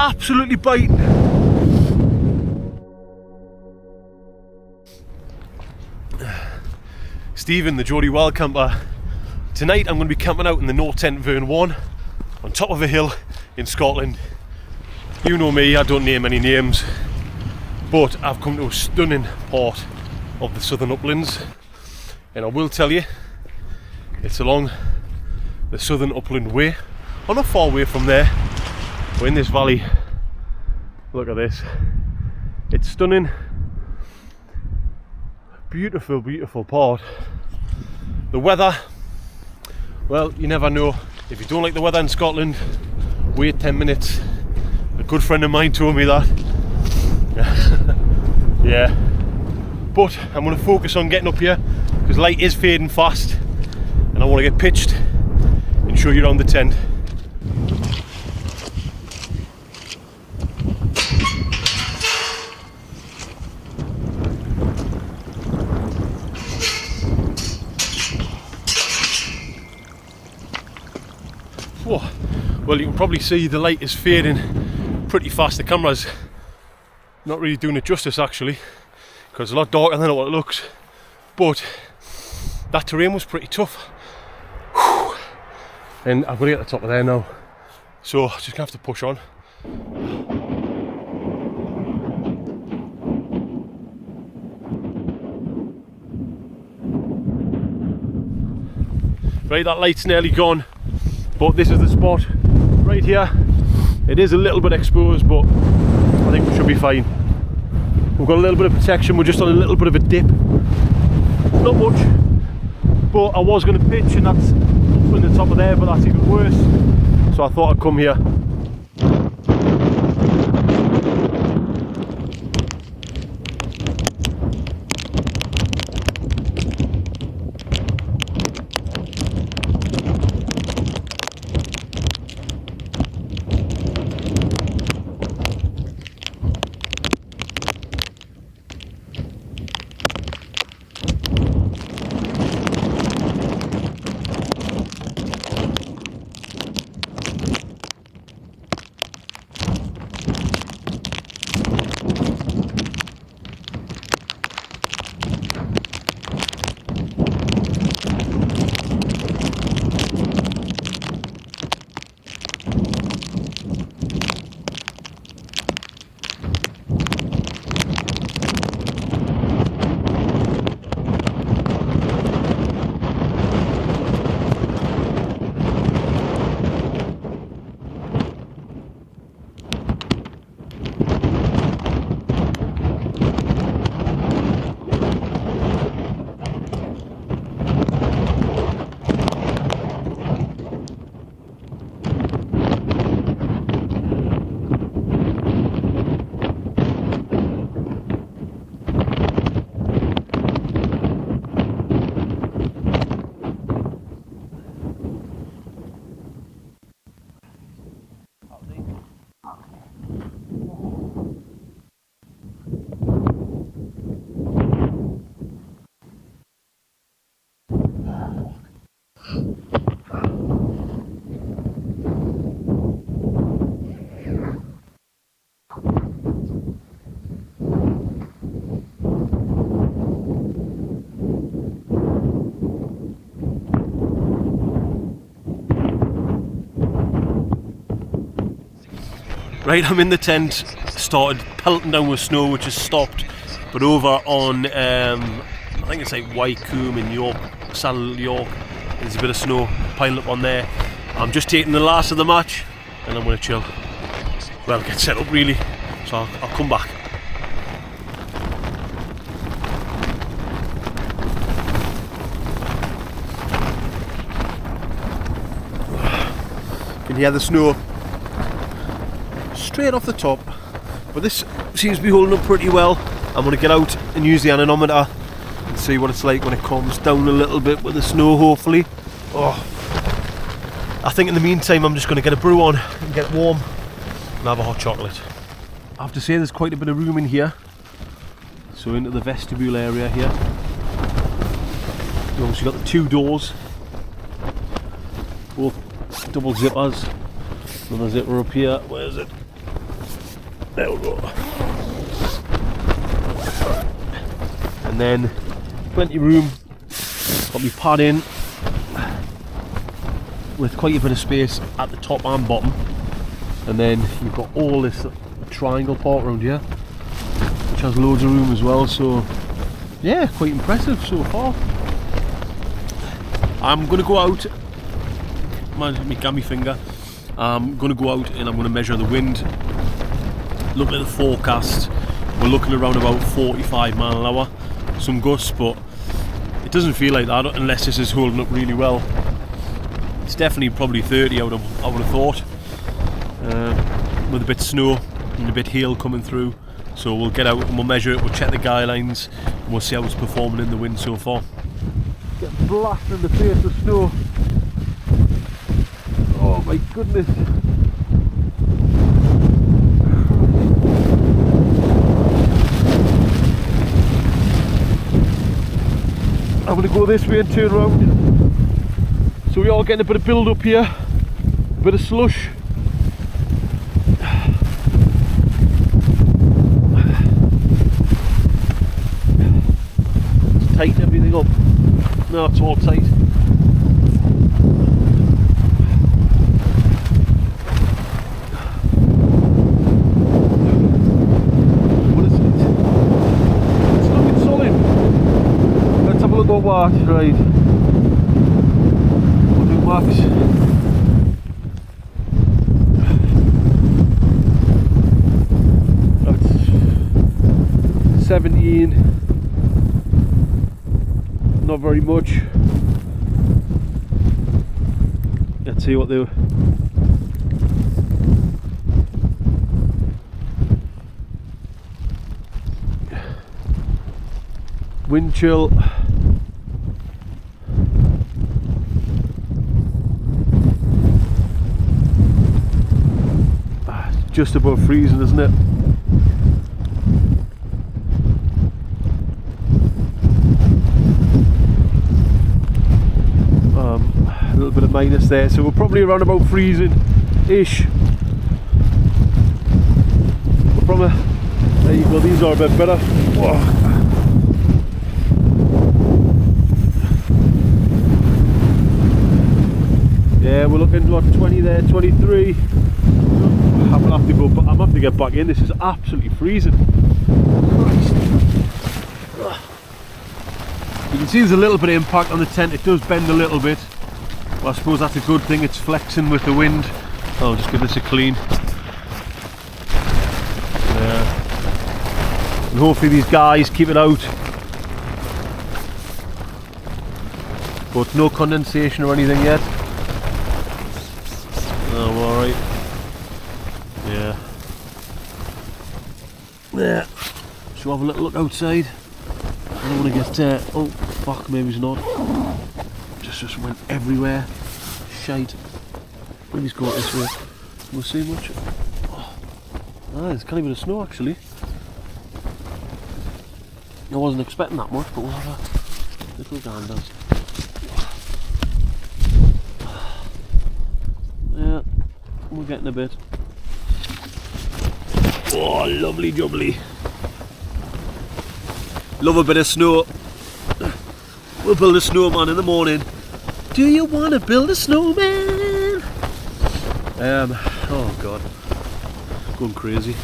Absolutely biting. Stephen, the Geordie Wild Camper. Tonight I'm going to be camping out in the Nortent VERN 1 on top of a hill in Scotland. You know me, I don't name any names, but I've come to a stunning part of the southern uplands, and I will tell you, it's along the southern upland way. I'm not far away from there. We're in this valley. Look at this. It's stunning. Beautiful, beautiful part. The weather, well, you never know. If you don't like the weather in Scotland, wait 10 minutes. A good friend of mine told me that. Yeah. But I'm going to focus on getting up here because light is fading fast and I want to get pitched and show you around the tent. Whoa. Well, you can probably see the light is fading pretty fast. The camera's not really doing it justice actually, because it's a lot darker than what it looks. But that terrain was pretty tough. Whew. And I've got to get to the top of there now. So I'm just gonna have to push on. Right, that light's nearly gone. But this is the spot right here. It is a little bit exposed, but I think we should be fine. We've got a little bit of protection. We're just on a little bit of a dip. Not much, but I was going to pitch, and that's up in the top of there, but that's even worse. So I thought I'd come here. Right, I'm in the tent. Started pelting down with snow, which has stopped. But over on, I think it's like Wycombe in York, Saddle York, there's a bit of snow piling up on there. I'm just taking the last of the match, and I'm going to chill. Well, get set up really. So I'll come back. Can you hear the snow? Straight off the top, but this seems to be holding up pretty well. I'm going to get out and use the anemometer and see what it's like when it comes down a little bit with the snow, hopefully. Oh, I think in the meantime I'm just going to get a brew on and get warm and have a hot chocolate. I have to say there's quite a bit of room in here, so into the vestibule area here. You've obviously got the two doors, both double zippers. Another zipper up here. Where is it? There we go. And then plenty of room. Got me pad in with quite a bit of space at the top and bottom. And then you've got all this triangle part around here, which has loads of room as well. So yeah, quite impressive so far. I'm going to go out. My gammy finger. I'm going to go out and I'm going to measure the wind. Look at the forecast. We're looking around about 45 mile an hour. Some gusts, but it doesn't feel like that unless this is holding up really well. It's definitely probably 30 I would have thought. With a bit of snow and a bit of hail coming through. So we'll get out and we'll measure it, we'll check the guy lines and we'll see how it's performing in the wind so far. Get blasted in the face of snow. Oh my goodness. I'm going to go this way and turn around. So we are getting a bit of build up here, a bit of slush. Let's tighten everything up. No, it's all tight. What? Right. We'll do max. That's 17. Not very much. Let's see what they were. Wind chill. Just above freezing, isn't it? A little bit of minus there, so we're probably around about freezing-ish. There you go, these are a bit better. Whoa. Yeah, we're looking like 20 there, 23. I'm gonna have to go, but I'm having to get back in. This is absolutely freezing. Christ. You can see there's a little bit of impact on the tent. It does bend a little bit. Well, I suppose that's a good thing. It's flexing with the wind. I'll just give this a clean. And hopefully these guys keep it out. But no condensation or anything yet. Oh, alright. Yeah. There. Should we have a little look outside? I don't want to get oh fuck, maybe it's not. Just went everywhere. Shite. Maybe it's going this way. We'll see much. Oh. There's kind of bit of snow actually. I wasn't expecting that much, but we'll have a little gander. Yeah, we're getting a bit. Oh, lovely jubbly. Love a bit of snow. We'll build a snowman in the morning. Do you want to build a snowman? Oh god. Going crazy.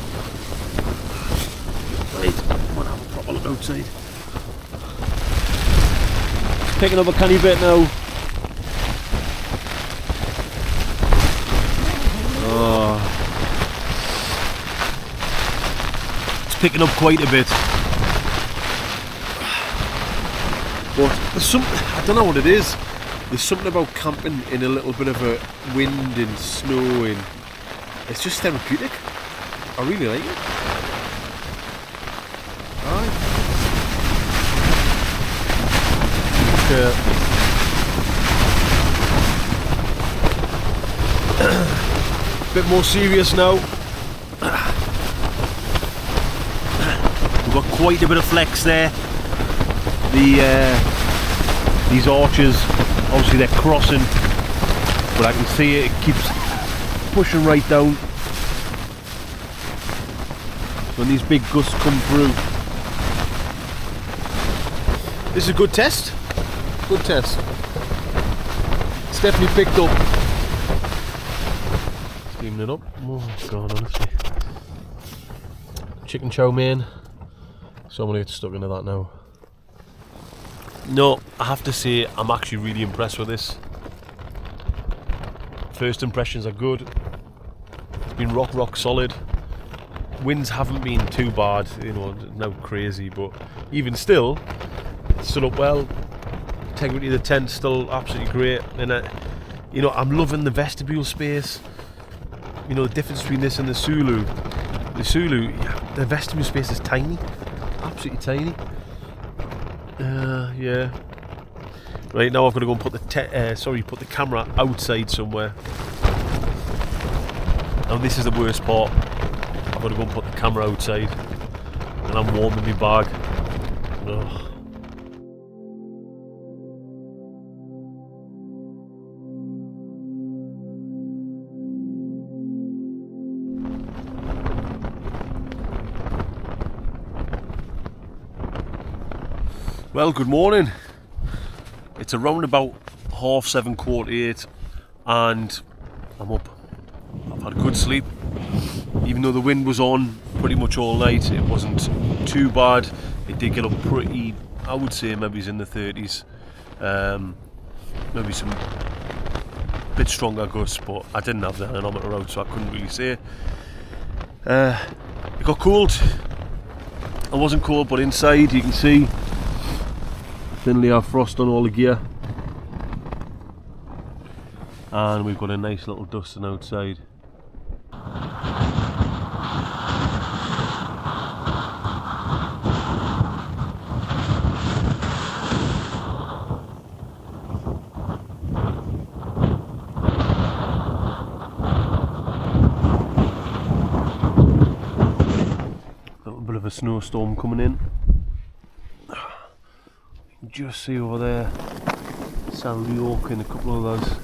Right, I'm gonna have a proper look outside. Picking up a canny bit now. Oh. Picking up quite a bit, but there's some, I don't know what it is, there's something about camping in a little bit of a wind and snow and it's just therapeutic. I really like it. Bit more serious now. We've got quite a bit of flex there. The these arches, obviously they're crossing, but I can see it keeps pushing right down. When these big gusts come through. This is a good test. Good test. It's definitely picked up. Steaming it up. Oh god, honestly. Chicken chow mein. So I'm gonna get stuck into that now. No, I have to say I'm actually really impressed with this. First impressions are good. It's been rock solid. Winds haven't been too bad, you know, no crazy, but even still, it stood up well. Integrity of the tent still absolutely great, and you know, I'm loving the vestibule space. You know, the difference between this and the Sulu. The Sulu, the vestibule space is tiny, absolutely tiny. Yeah. Right, now I've got to go and put put the camera outside somewhere. Now this is the worst part. I've got to go and put the camera outside, and I'm warming my bag. Ugh. Well, good morning. It's around about 7:30, 8:15, and I'm up. I've had a good sleep. Even though the wind was on pretty much all night, it wasn't too bad. It did get up pretty, I would say maybe it's in the 30s. Maybe some bit stronger gusts, but I didn't have the anemometer out, so I couldn't really say. It got cold. I wasn't cold, but inside you can see thinly have frost on all the gear, and we've got a nice little dusting outside. A little bit of a snowstorm coming in. Just see over there, Sandy Oak and a couple of others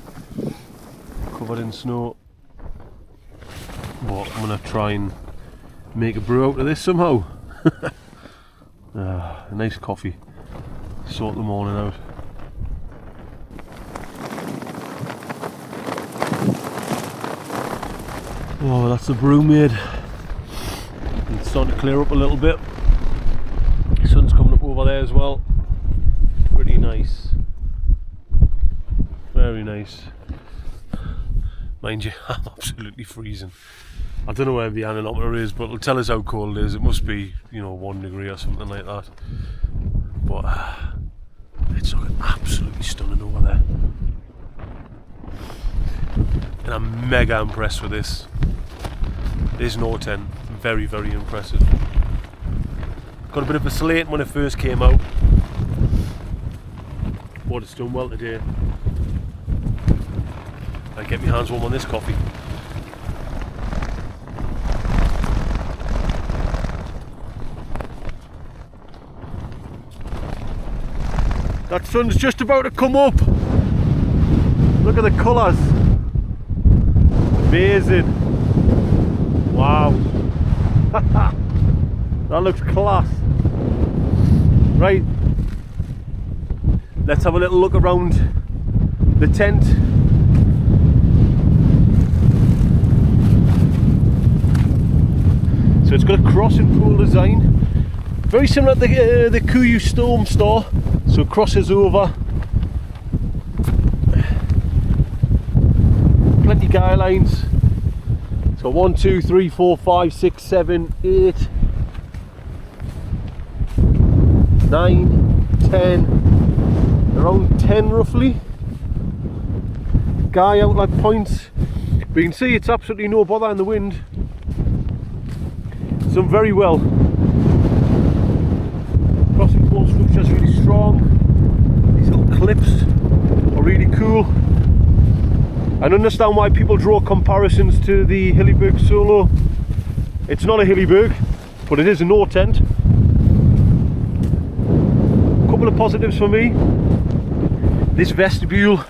covered in snow. But I'm going to try and make a brew out of this somehow. A nice coffee, sort the morning out. Oh, that's the brew made. It's starting to clear up a little bit. The sun's coming up over there as well. Pretty nice, very nice. Mind you, I'm absolutely freezing. I don't know where the anemometer is, but it'll tell us how cold it is. It must be, you know, 1 degree or something like that. But it's looking absolutely stunning over there, and I'm mega impressed with this. This Nortent, very impressive. Got a bit of a slate when it first came out, but it's done well today. I get my hands warm on this coffee. That sun's just about to come up. Look at the colours. Amazing. Wow. That looks class. Right. Let's have a little look around the tent. So it's got a cross and pool design, very similar to the Kuyu Storm Star. So it crosses over. Plenty guy lines. So 1, 2, 3, 4, 5, 6, 7, 8, 9, 10. Around 10 roughly. Guy outlet points. But you can see it's absolutely no bother in the wind. It's done very well. Crossing pole structure is really strong. These little clips are really cool. I understand why people draw comparisons to the Hillyberg Solo. It's not a Hillyberg, but it is a Nortent. Couple of positives for me. This vestibule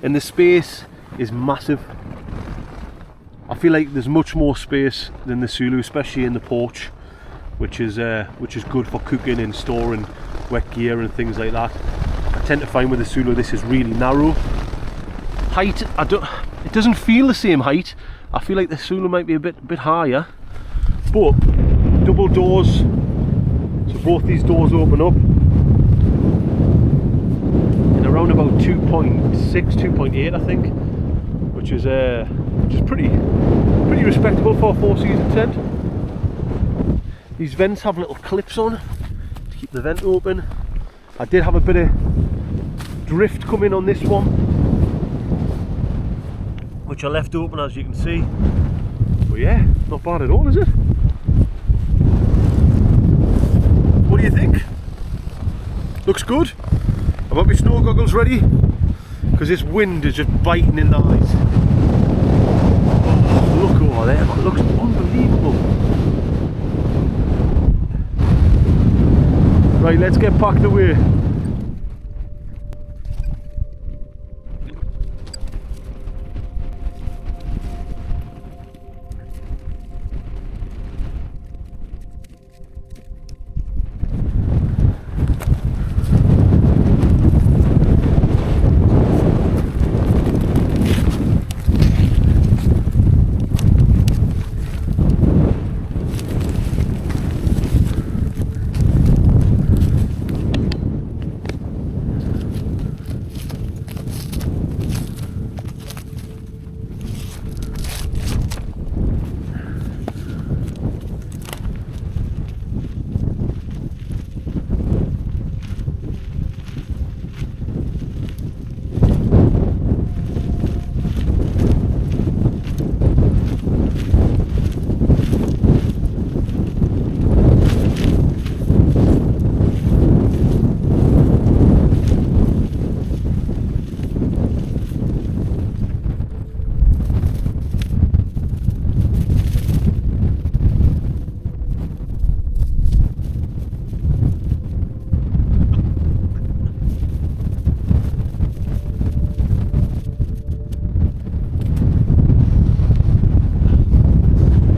and the space is massive. I feel like there's much more space than the Sulu, especially in the porch, which is good for cooking and storing wet gear and things like that. I tend to find with the Sulu this is really narrow. Height, it doesn't feel the same height. I feel like the Sulu might be a bit higher, but double doors, so both these doors open up in around about 2.6, 2.8 I think, which is pretty respectable for a 4-season tent. These vents have little clips on to keep the vent open. I did have a bit of drift come in on this one, which I left open, as you can see. But yeah, not bad at all, is it? What do you think? Looks good. I've got my snow goggles ready because this wind is just biting in the eyes. Oh, look over there, it looks unbelievable. Right, let's get packed away.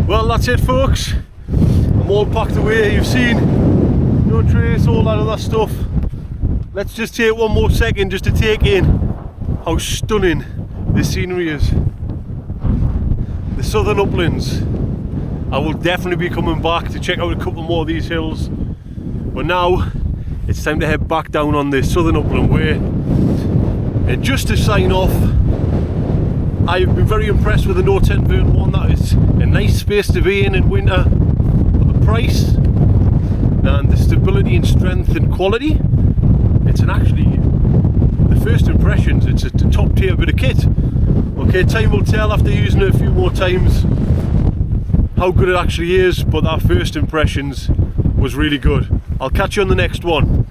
Well, that's it folks, I'm all packed away. You've seen no trace, all that other stuff. Let's just take one more second just to take in how stunning this scenery is. The southern uplands. I will definitely be coming back to check out a couple more of these hills, but now it's time to head back down on the southern upland way. And just to sign off, I've been very impressed with the Nortent VERN 1. That is a nice space to be in winter. For the price and the stability and strength and quality, it's actually, the first impressions, it's a top tier bit of kit. Okay, time will tell after using it a few more times how good it actually is, but that first impressions was really good. I'll catch you on the next one.